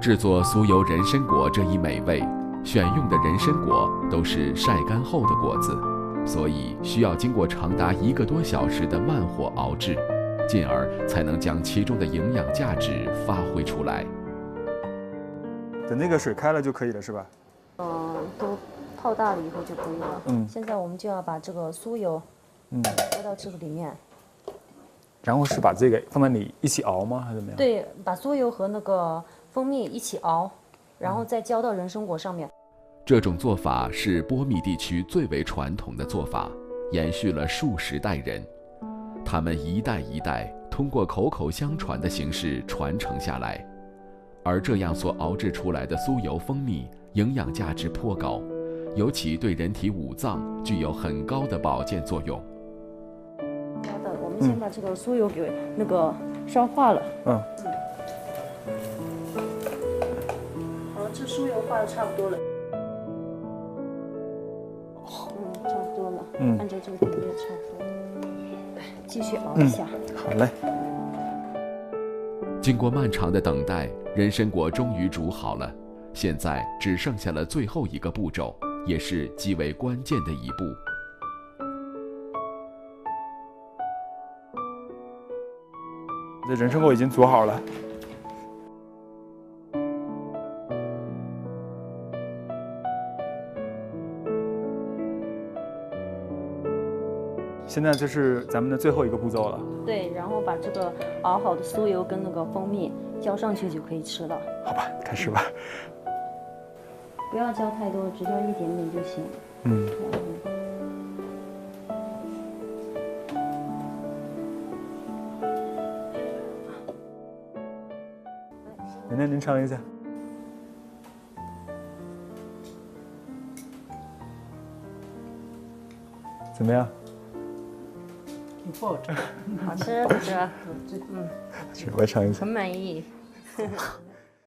制作酥油人参果这一美味，选用的人参果都是晒干后的果子，所以需要经过长达1个多小时的慢火熬制，进而才能将其中的营养价值发挥出来。等那个水开了就可以了，是吧？都泡大了以后就可以了。现在我们就要把这个酥油，加到这个里面。然后是把这个放在里一起熬吗？还是怎么样？对，把酥油和那个蜂蜜一起熬，然后再浇到人参果上面。这种做法是波密地区最为传统的做法，延续了数十代人，他们一代一代通过口口相传的形式传承下来。而这样所熬制出来的酥油蜂蜜营养价值颇高，尤其对人体五脏具有很高的保健作用。好的，我们先把这个酥油给那个烧化了。好，这酥油化的差不多了。差不多了。按照这个比例差不多。继续熬一下。好嘞。经过漫长的等待，人参果终于煮好了，现在只剩下了最后一个步骤，也是极为关键的一步。这人参果已经煮好了。现在这是咱们的最后一个步骤了。对，然后把这个熬好的酥油跟那个蜂蜜浇上去就可以吃了。好吧，开始吧。不要浇太多，只浇一点点就行。奶奶，您尝一下。怎么样？不好吃，好吃，好吃。我也尝一下。很满意。